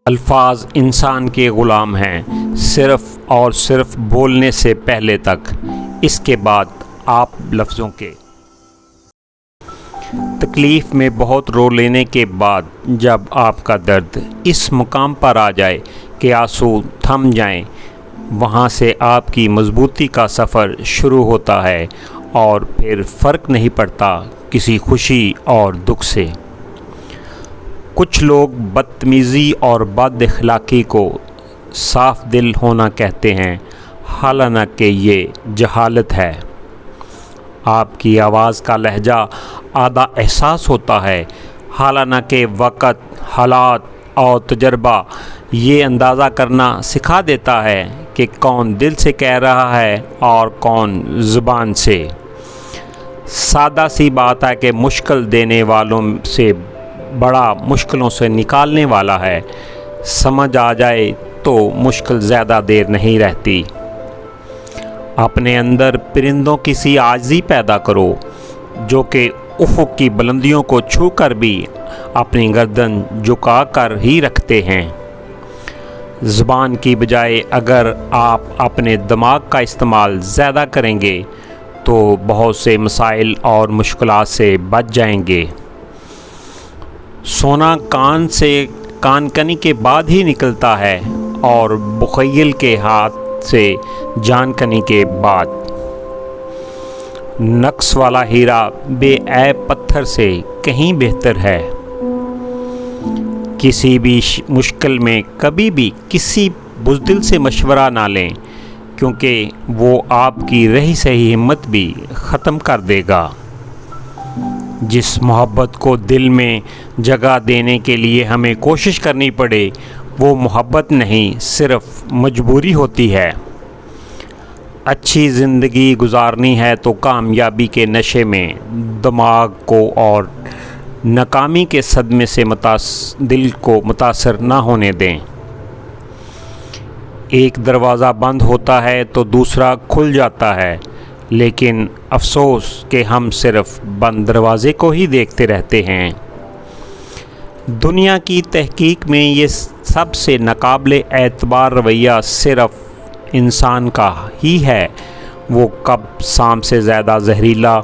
الفاظ انسان کے غلام ہیں، صرف اور صرف بولنے سے پہلے تک، اس کے بعد آپ لفظوں کے تکلیف میں بہت رو لینے کے بعد جب آپ کا درد اس مقام پر آ جائے کہ آنسو تھم جائیں، وہاں سے آپ کی مضبوطی کا سفر شروع ہوتا ہے اور پھر فرق نہیں پڑتا کسی خوشی اور دکھ سے۔ کچھ لوگ بدتمیزی اور بد اخلاقی کو صاف دل ہونا کہتے ہیں، حالانکہ یہ جہالت ہے۔ آپ کی آواز کا لہجہ آدھا احساس ہوتا ہے، حالانکہ وقت، حالات اور تجربہ یہ اندازہ کرنا سکھا دیتا ہے کہ کون دل سے کہہ رہا ہے اور کون زبان سے۔ سادہ سی بات ہے کہ مشکل دینے والوں سے بڑا مشکلوں سے نکالنے والا ہے۔ سمجھ آ جائے تو مشکل زیادہ دیر نہیں رہتی۔ اپنے اندر پرندوں کی سی عاجزی پیدا کرو جو کہ افق کی بلندیوں کو چھو کر بھی اپنی گردن جھکا کر ہی رکھتے ہیں۔ زبان کی بجائے اگر آپ اپنے دماغ کا استعمال زیادہ کریں گے تو بہت سے مسائل اور مشکلات سے بچ جائیں گے۔ سونا کان سے کان کنی کے بعد ہی نکلتا ہے اور بخیل کے ہاتھ سے جان کنی کے بعد۔ نقص والا ہیرا بے عیب پتھر سے کہیں بہتر ہے۔ کسی بھی مشکل میں کبھی بھی کسی بزدل سے مشورہ نہ لیں، کیونکہ وہ آپ کی رہی سہی ہمت بھی ختم کر دے گا۔ جس محبت کو دل میں جگہ دینے کے لیے ہمیں کوشش کرنی پڑے، وہ محبت نہیں، صرف مجبوری ہوتی ہے۔ اچھی زندگی گزارنی ہے تو کامیابی کے نشے میں دماغ کو اور ناکامی کے صدمے سے دل کو متاثر نہ ہونے دیں۔ ایک دروازہ بند ہوتا ہے تو دوسرا کھل جاتا ہے، لیکن افسوس کہ ہم صرف بند دروازے کو ہی دیکھتے رہتے ہیں۔ دنیا کی تحقیق میں یہ سب سے ناقابل اعتبار رویہ صرف انسان کا ہی ہے۔ وہ کب سانپ سے زیادہ زہریلا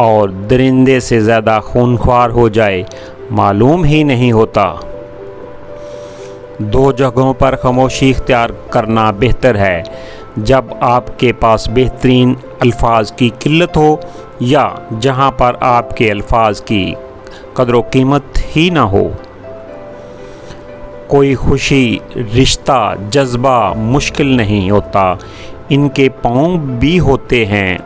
اور درندے سے زیادہ خونخوار ہو جائے معلوم ہی نہیں ہوتا۔ دو جگہوں پر خاموشی اختیار کرنا بہتر ہے، جب آپ کے پاس بہترین الفاظ کی قلت ہو یا جہاں پر آپ کے الفاظ کی قدر و قیمت ہی نہ ہو۔ کوئی خوشی، رشتہ، جذبہ مشکل نہیں ہوتا، ان کے پاؤں بھی ہوتے ہیں۔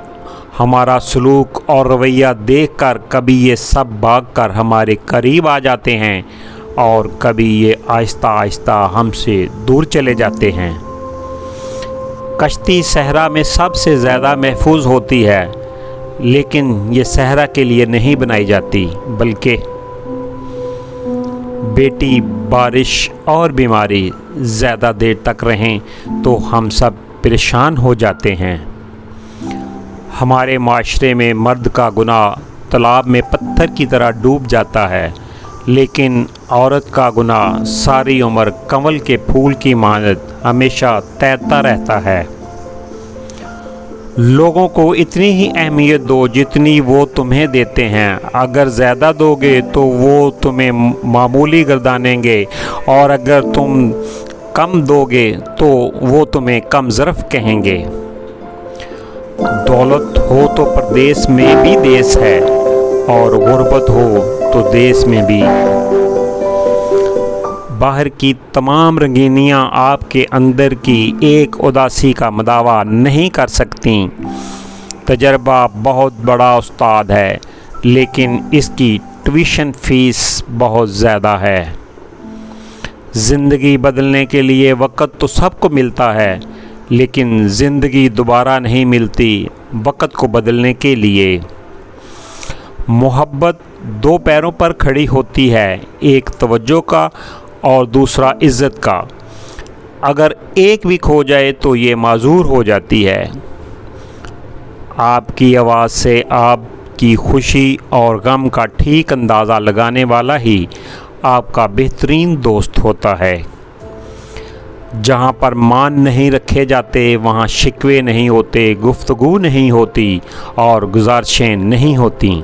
ہمارا سلوک اور رویہ دیکھ کر کبھی یہ سب بھاگ کر ہمارے قریب آ جاتے ہیں اور کبھی یہ آہستہ آہستہ ہم سے دور چلے جاتے ہیں۔ کشتی صحرا میں سب سے زیادہ محفوظ ہوتی ہے، لیکن یہ صحرا کے لیے نہیں بنائی جاتی، بلکہ بیٹی بارش اور بیماری زیادہ دیر تک رہیں تو ہم سب پریشان ہو جاتے ہیں۔ ہمارے معاشرے میں مرد کا گناہ تالاب میں پتھر کی طرح ڈوب جاتا ہے، لیکن عورت کا گناہ ساری عمر کنول کے پھول کی مانند ہمیشہ تیرتا رہتا ہے۔ لوگوں کو اتنی ہی اہمیت دو جتنی وہ تمہیں دیتے ہیں۔ اگر زیادہ دو گے تو وہ تمہیں معمولی گردانیں گے، اور اگر تم کم دو گے تو وہ تمہیں کم ظرف کہیں گے۔ دولت ہو تو پردیس میں بھی دیس ہے، اور غربت ہو تو دیس میں بھی۔ باہر کی تمام رنگینیاں آپ کے اندر کی ایک اداسی کا مداوا نہیں کر سکتیں۔ تجربہ بہت بڑا استاد ہے، لیکن اس کی ٹیوشن فیس بہت زیادہ ہے۔ زندگی بدلنے کے لیے وقت تو سب کو ملتا ہے، لیکن زندگی دوبارہ نہیں ملتی وقت کو بدلنے کے لیے۔ محبت دو پیروں پر کھڑی ہوتی ہے، ایک توجہ کا اور دوسرا عزت کا۔ اگر ایک بھی کھو جائے تو یہ معذور ہو جاتی ہے۔ آپ کی آواز سے آپ کی خوشی اور غم کا ٹھیک اندازہ لگانے والا ہی آپ کا بہترین دوست ہوتا ہے۔ جہاں پر مان نہیں رکھے جاتے وہاں شکوے نہیں ہوتے، گفتگو نہیں ہوتی اور گزارشیں نہیں ہوتی۔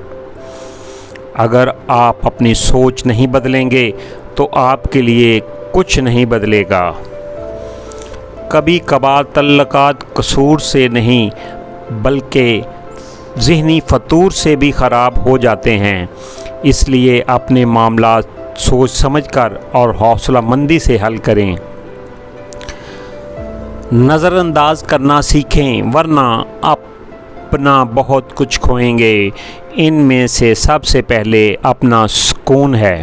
اگر آپ اپنی سوچ نہیں بدلیں گے تو آپ کے لیے کچھ نہیں بدلے گا۔ کبھی کبھار تعلقات قصور سے نہیں بلکہ ذہنی فطور سے بھی خراب ہو جاتے ہیں، اس لیے اپنے معاملات سوچ سمجھ کر اور حوصلہ مندی سے حل کریں۔ نظر انداز کرنا سیکھیں ورنہ اپنا بہت کچھ کھوئیں گے۔ ان میں سے سب سے پہلے اپنا سکون ہے۔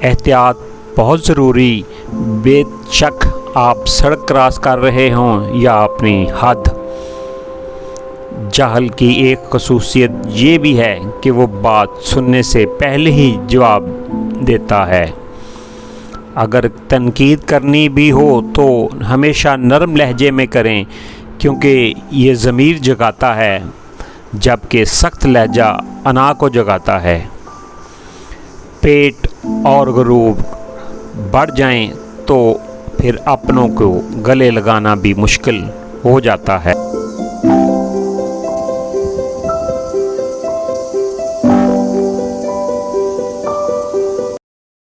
احتیاط بہت ضروری، بے شک آپ سڑک کراس کر رہے ہوں یا اپنی حد۔ جہل کی ایک خصوصیت یہ بھی ہے کہ وہ بات سننے سے پہلے ہی جواب دیتا ہے۔ اگر تنقید کرنی بھی ہو تو ہمیشہ نرم لہجے میں کریں، کیونکہ یہ ضمیر جگاتا ہے جبکہ سخت لہجہ انا کو جگاتا ہے۔ پیٹ اور غرور بڑھ جائیں تو پھر اپنوں کو گلے لگانا بھی مشکل ہو جاتا ہے۔